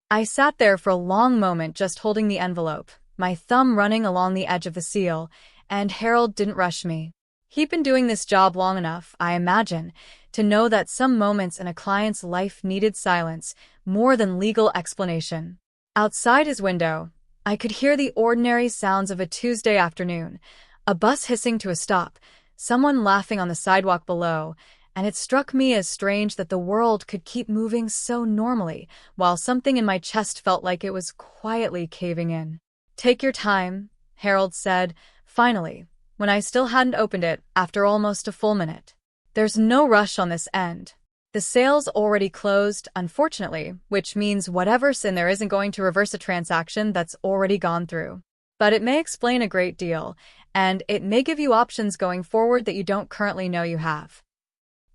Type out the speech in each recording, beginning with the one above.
I sat there for a long moment just holding the envelope, my thumb running along the edge of the seal, and Harold didn't rush me. He'd been doing this job long enough, I imagine, to know that some moments in a client's life needed silence more than legal explanation. Outside his window, I could hear the ordinary sounds of a Tuesday afternoon, a bus hissing to a stop, someone laughing on the sidewalk below, and it struck me as strange that the world could keep moving so normally, while something in my chest felt like it was quietly caving in. "Take your time," Harold said, finally, when I still hadn't opened it after almost a full minute. "There's no rush on this end. The sale's already closed, unfortunately, which means whatever's in there isn't going to reverse a transaction that's already gone through. But it may explain a great deal, and it may give you options going forward that you don't currently know you have."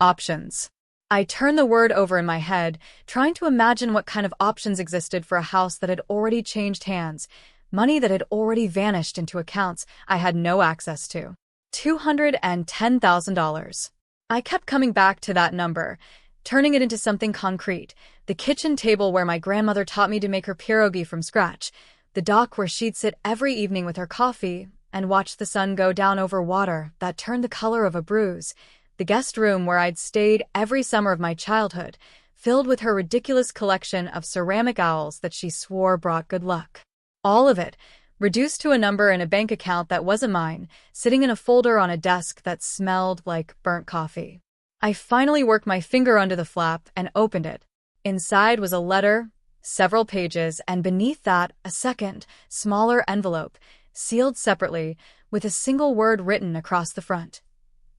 Options. I turned the word over in my head, trying to imagine what kind of options existed for a house that had already changed hands, money that had already vanished into accounts I had no access to. $210,000. I kept coming back to that number, turning it into something concrete: the kitchen table where my grandmother taught me to make her pierogi from scratch, the dock where she'd sit every evening with her coffee and watch the sun go down over water that turned the color of a bruise, the guest room where I'd stayed every summer of my childhood, filled with her ridiculous collection of ceramic owls that she swore brought good luck. All of it, reduced to a number in a bank account that wasn't mine, sitting in a folder on a desk that smelled like burnt coffee. I finally worked my finger under the flap and opened it. Inside was a letter, several pages, and beneath that, a second, smaller envelope, sealed separately, with a single word written across the front.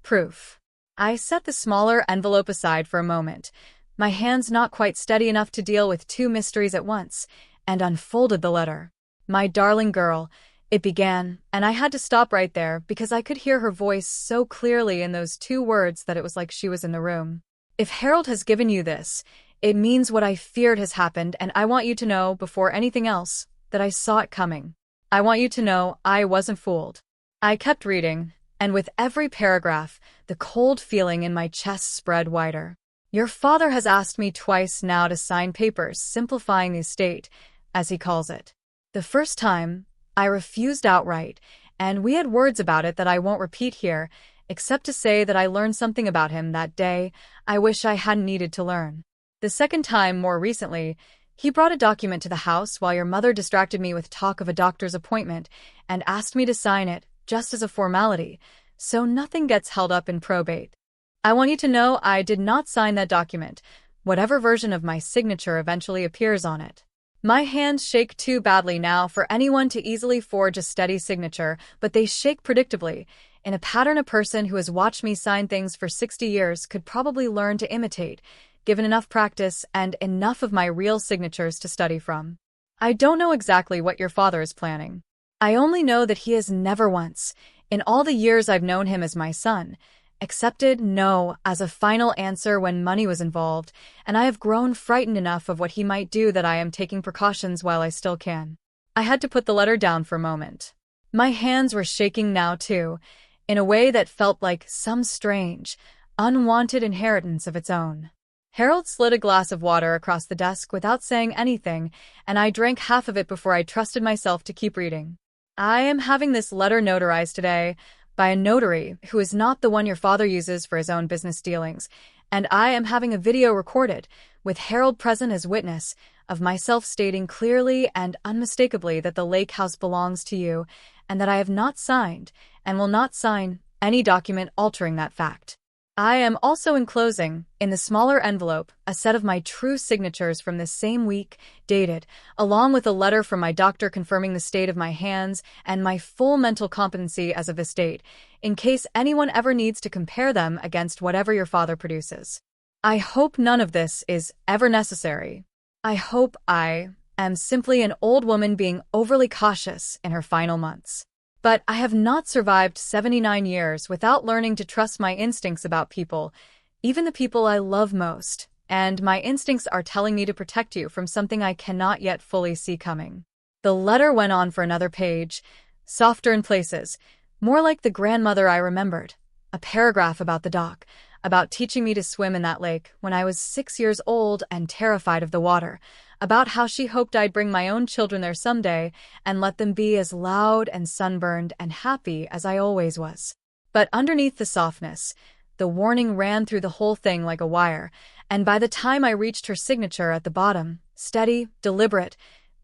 Proof. I set the smaller envelope aside for a moment, my hands not quite steady enough to deal with two mysteries at once, and unfolded the letter. "My darling girl," it began, and I had to stop right there because I could hear her voice so clearly in those two words that it was like she was in the room. "If Harold has given you this, it means what I feared has happened, and I want you to know, before anything else, that I saw it coming. I want you to know I wasn't fooled." I kept reading, and with every paragraph, the cold feeling in my chest spread wider. "Your father has asked me twice now to sign papers simplifying the estate, as he calls it. The first time, I refused outright, and we had words about it that I won't repeat here, except to say that I learned something about him that day I wish I hadn't needed to learn. The second time, more recently, he brought a document to the house while your mother distracted me with talk of a doctor's appointment and asked me to sign it, just as a formality, so nothing gets held up in probate. I want you to know I did not sign that document, whatever version of my signature eventually appears on it. My hands shake too badly now for anyone to easily forge a steady signature, but they shake predictably, in a pattern a person who has watched me sign things for 60 years could probably learn to imitate, given enough practice and enough of my real signatures to study from. I don't know exactly what your father is planning. I only know that he has never once, in all the years I've known him as my son, accepted no as a final answer when money was involved, and I have grown frightened enough of what he might do that I am taking precautions while I still can. I had to put the letter down for a moment. My hands were shaking now too, in a way that felt like some strange, unwanted inheritance of its own. Harold slid a glass of water across the desk without saying anything, and I drank half of it before I trusted myself to keep reading. "I am having this letter notarized today, by a notary who is not the one your father uses for his own business dealings, and I am having a video recorded, with Harold present as witness, of myself stating clearly and unmistakably that the lake house belongs to you, and that I have not signed, and will not sign, any document altering that fact. I am also enclosing, in the smaller envelope, a set of my true signatures from this same week, dated, along with a letter from my doctor confirming the state of my hands and my full mental competency as of this date, in case anyone ever needs to compare them against whatever your father produces. I hope none of this is ever necessary. I hope I am simply an old woman being overly cautious in her final months. But I have not survived 79 years without learning to trust my instincts about people, even the people I love most, and my instincts are telling me to protect you from something I cannot yet fully see coming." The letter went on for another page, softer in places, more like the grandmother I remembered. A paragraph about the dock, about teaching me to swim in that lake when I was 6 years old and terrified of the water, about how she hoped I'd bring my own children there someday and let them be as loud and sunburned and happy as I always was. But underneath the softness, the warning ran through the whole thing like a wire, and by the time I reached her signature at the bottom, steady, deliberate,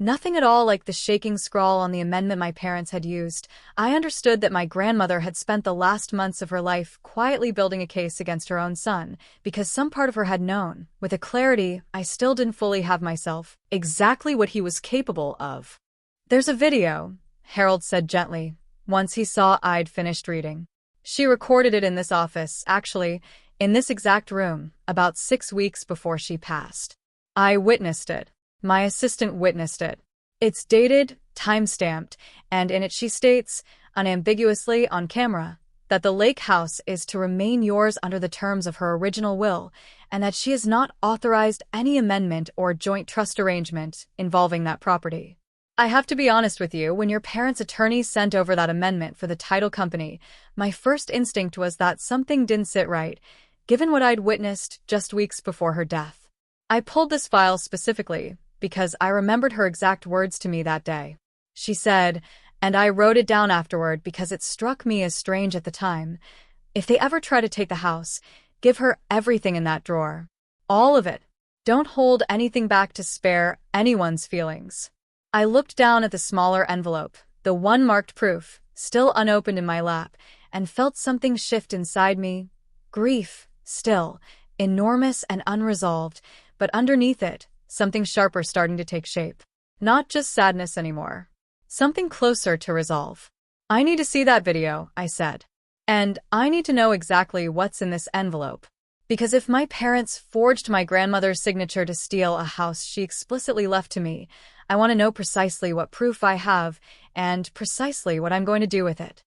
nothing at all like the shaking scrawl on the amendment my parents had used, I understood that my grandmother had spent the last months of her life quietly building a case against her own son, because some part of her had known, with a clarity I still didn't fully have myself, exactly what he was capable of. "There's a video," Harold said gently, once he saw I'd finished reading. "She recorded it in this office, actually, in this exact room, about 6 weeks before she passed. I witnessed it. My assistant witnessed it. It's dated, time-stamped, and in it she states, unambiguously on camera, that the lake house is to remain yours under the terms of her original will, and that she has not authorized any amendment or joint trust arrangement involving that property. I have to be honest with you, when your parents' attorney sent over that amendment for the title company, my first instinct was that something didn't sit right, given what I'd witnessed just weeks before her death. I pulled this file specifically because I remembered her exact words to me that day. She said, and I wrote it down afterward because it struck me as strange at the time, if they ever try to take the house, give her everything in that drawer. All of it. Don't hold anything back to spare anyone's feelings. I looked down at the smaller envelope, the one marked proof, still unopened in my lap, and felt something shift inside me. Grief, still, enormous and unresolved, but underneath it, something sharper starting to take shape. Not just sadness anymore. Something closer to resolve. "I need to see that video," I said. "And I need to know exactly what's in this envelope. Because if my parents forged my grandmother's signature to steal a house she explicitly left to me, I want to know precisely what proof I have and precisely what I'm going to do with it."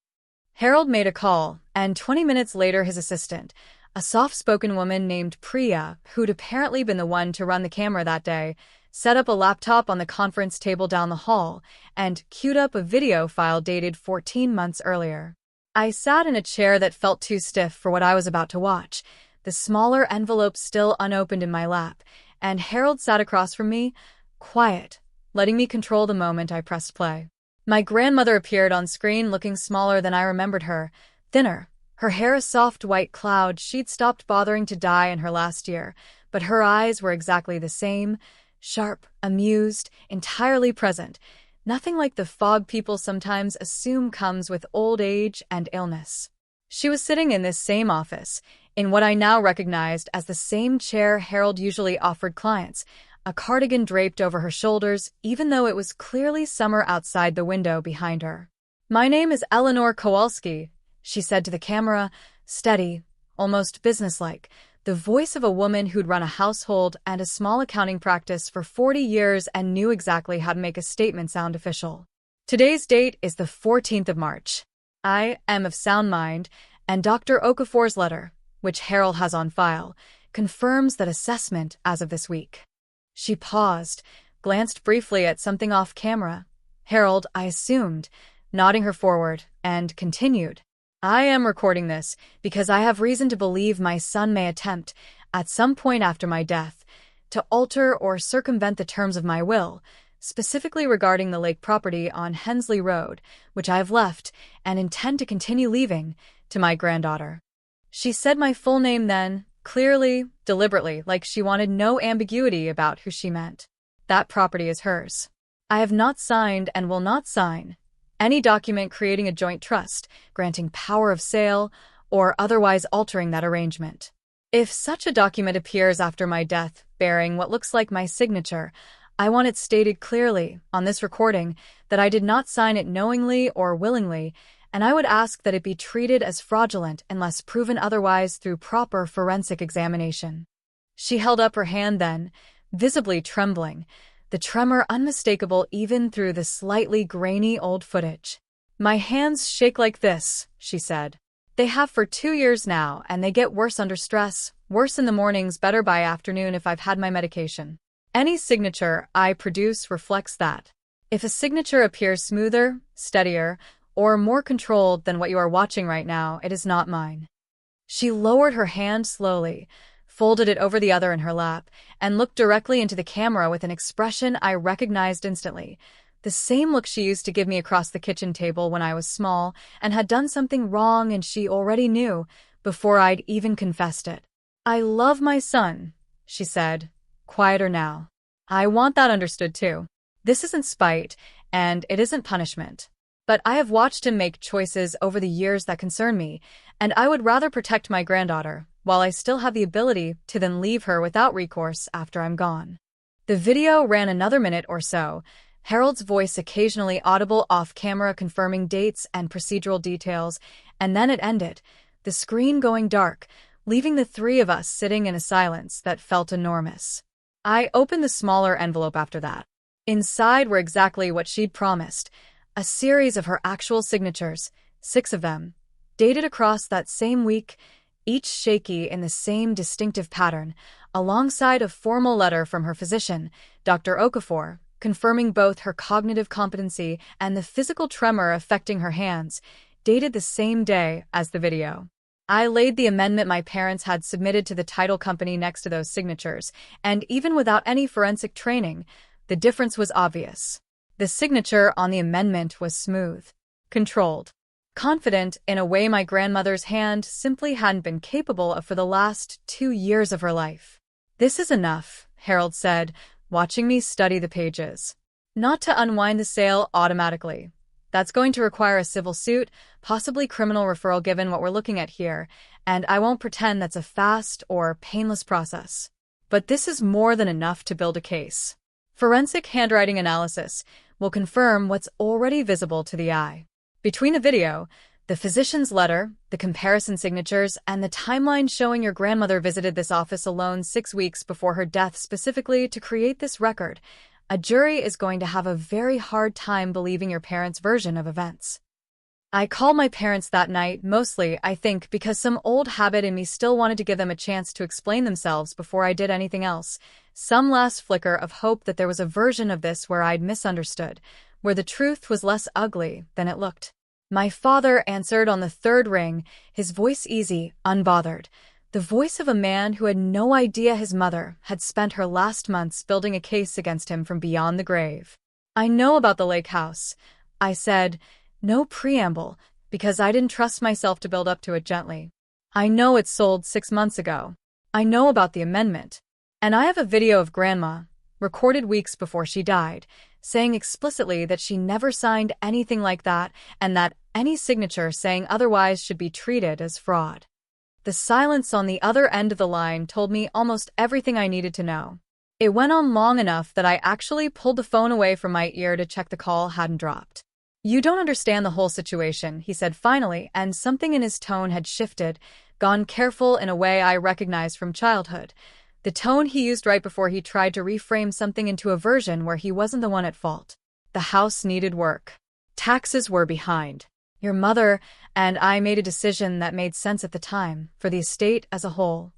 Harold made a call, and 20 minutes later his assistant, a soft-spoken woman named Priya, who'd apparently been the one to run the camera that day, set up a laptop on the conference table down the hall and queued up a video file dated 14 months earlier. I sat in a chair that felt too stiff for what I was about to watch, the smaller envelope still unopened in my lap, and Harold sat across from me, quiet, letting me control the moment I pressed play. My grandmother appeared on screen looking smaller than I remembered her, thinner, her hair a soft white cloud. She'd stopped bothering to dye in her last year, but her eyes were exactly the same, sharp, amused, entirely present, nothing like the fog people sometimes assume comes with old age and illness. She was sitting in this same office, in what I now recognized as the same chair Harold usually offered clients, a cardigan draped over her shoulders, even though it was clearly summer outside the window behind her. "My name is Eleanor Kowalski," she said to the camera, steady, almost businesslike, the voice of a woman who'd run a household and a small accounting practice for 40 years and knew exactly how to make a statement sound official. "Today's date is the 14th of March. I am of sound mind, and Dr. Okafor's letter, which Harold has on file, confirms that assessment as of this week." She paused, glanced briefly at something off camera. Harold, I assumed, nodding her forward, and continued. "I am recording this because I have reason to believe my son may attempt, at some point after my death, to alter or circumvent the terms of my will, specifically regarding the lake property on Hensley Road, which I have left, and intend to continue leaving, to my granddaughter." She said my full name then, clearly, deliberately, like she wanted no ambiguity about who she meant. "That property is hers. I have not signed and will not sign any document creating a joint trust, granting power of sale, or otherwise altering that arrangement. If such a document appears after my death, bearing what looks like my signature, I want it stated clearly, on this recording, that I did not sign it knowingly or willingly, and I would ask that it be treated as fraudulent unless proven otherwise through proper forensic examination." She held up her hand then, visibly trembling, the tremor unmistakable even through the slightly grainy old footage. "My hands shake like this," she said. "They have for 2 years now, and they get worse under stress, worse in the mornings, better by afternoon if I've had my medication. Any signature I produce reflects that. If a signature appears smoother, steadier, or more controlled than what you are watching right now, it is not mine." She lowered her hand slowly, folded it over the other in her lap, and looked directly into the camera with an expression I recognized instantly. The same look she used to give me across the kitchen table when I was small and had done something wrong and she already knew before I'd even confessed it. "I love my son," she said, quieter now. "I want that understood too. This isn't spite, and it isn't punishment. But I have watched him make choices over the years that concern me, and I would rather protect my granddaughter, while I still have the ability to then leave her without recourse after I'm gone." The video ran another minute or so, Harold's voice occasionally audible off-camera confirming dates and procedural details, and then it ended, the screen going dark, leaving the three of us sitting in a silence that felt enormous. I opened the smaller envelope after that. Inside were exactly what she'd promised, a series of her actual signatures, 6 of them, dated across that same week, each shaky in the same distinctive pattern, alongside a formal letter from her physician, Dr. Okafor, confirming both her cognitive competency and the physical tremor affecting her hands, dated the same day as the video. I laid the amendment my parents had submitted to the title company next to those signatures, and even without any forensic training, the difference was obvious. The signature on the amendment was smooth, controlled, confident in a way my grandmother's hand simply hadn't been capable of for the last 2 years of her life. "This is enough," Harold said, watching me study the pages. "Not to unwind the sale automatically. That's going to require a civil suit, possibly criminal referral given what we're looking at here, and I won't pretend that's a fast or painless process. But this is more than enough to build a case. Forensic handwriting analysis will confirm what's already visible to the eye. Between the video, the physician's letter, the comparison signatures, and the timeline showing your grandmother visited this office alone 6 weeks before her death specifically to create this record, a jury is going to have a very hard time believing your parents' version of events." I called my parents that night, mostly, I think, because some old habit in me still wanted to give them a chance to explain themselves before I did anything else, some last flicker of hope that there was a version of this where I'd misunderstood, where the truth was less ugly than it looked. My father answered on the 3rd ring, his voice easy, unbothered, the voice of a man who had no idea his mother had spent her last months building a case against him from beyond the grave. "I know about the lake house," I said, no preamble, because I didn't trust myself to build up to it gently. "I know it sold 6 months ago. I know about the amendment. And I have a video of Grandma, recorded weeks before she died, saying explicitly that she never signed anything like that and that any signature saying otherwise should be treated as fraud." The silence on the other end of the line told me almost everything I needed to know. It went on long enough that I actually pulled the phone away from my ear to check the call hadn't dropped. "You don't understand the whole situation," he said finally, and something in his tone had shifted, gone careful in a way I recognized from childhood. The tone he used right before he tried to reframe something into a version where he wasn't the one at fault. "The house needed work. Taxes were behind. Your mother and I made a decision that made sense at the time, for the estate as a whole."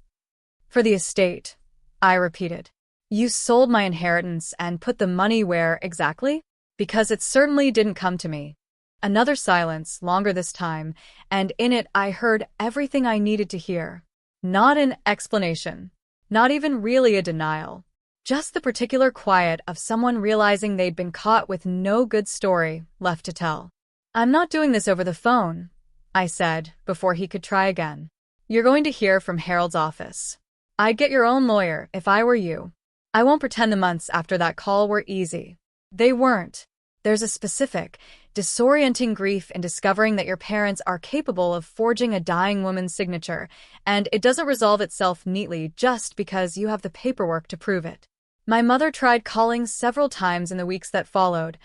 "For the estate," I repeated. "You sold my inheritance and put the money where exactly?" "Because it certainly didn't come to me." Another silence, longer this time, and in it I heard everything I needed to hear. Not an explanation. Not even really a denial. Just the particular quiet of someone realizing they'd been caught with no good story left to tell. "I'm not doing this over the phone," I said, before he could try again. "You're going to hear from Harold's office. I'd get your own lawyer if I were you. I won't pretend the months after that call were easy. They weren't. There's a specific, disorienting grief in discovering that your parents are capable of forging a dying woman's signature, and it doesn't resolve itself neatly just because you have the paperwork to prove it." My mother tried calling several times in the weeks that followed,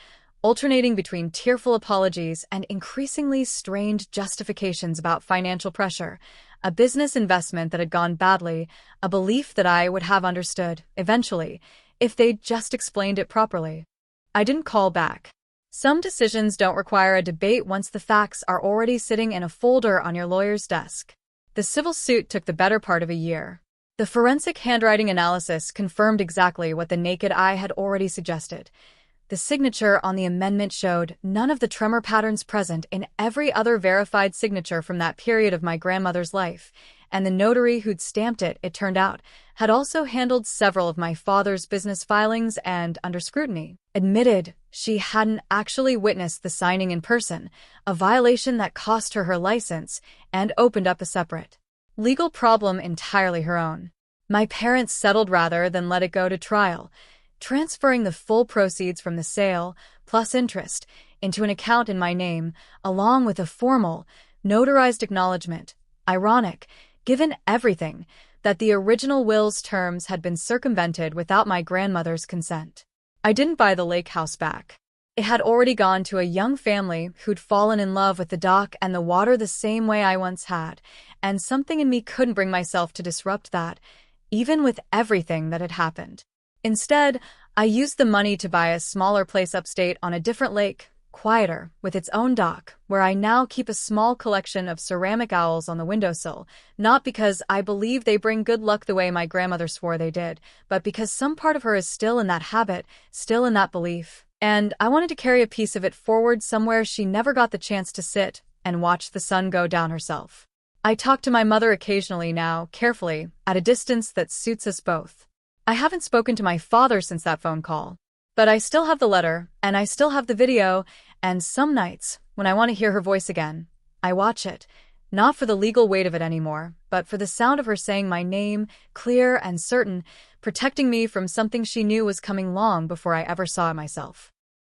alternating between tearful apologies and increasingly strained justifications about financial pressure, a business investment that had gone badly, a belief that I would have understood, eventually, if they'd just explained it properly. I didn't call back. Some decisions don't require a debate once the facts are already sitting in a folder on your lawyer's desk. The civil suit took the better part of a year. The forensic handwriting analysis confirmed exactly what the naked eye had already suggested. The signature on the amendment showed none of the tremor patterns present in every other verified signature from that period of my grandmother's life, and the notary who'd stamped it, it turned out, had also handled several of my father's business filings and, under scrutiny, admitted she hadn't actually witnessed the signing in person, a violation that cost her her license and opened up a separate legal problem entirely her own. My parents settled rather than let it go to trial, transferring the full proceeds from the sale, plus interest, into an account in my name, along with a formal, notarized acknowledgement. Ironic, given everything, that the original will's terms had been circumvented without my grandmother's consent. I didn't buy the lake house back. It had already gone to a young family who'd fallen in love with the dock and the water the same way I once had, and something in me couldn't bring myself to disrupt that, even with everything that had happened. Instead, I used the money to buy a smaller place upstate on a different lake, quieter, with its own dock, where I now keep a small collection of ceramic owls on the windowsill, not because I believe they bring good luck the way my grandmother swore they did, but because some part of her is still in that habit, still in that belief, and I wanted to carry a piece of it forward somewhere she never got the chance to sit and watch the sun go down herself. I talk to my mother occasionally now, carefully, at a distance that suits us both. I haven't spoken to my father since that phone call. But I still have the letter, and I still have the video, and some nights, when I want to hear her voice again, I watch it, not for the legal weight of it anymore, but for the sound of her saying my name, clear and certain, protecting me from something she knew was coming long before I ever saw it myself.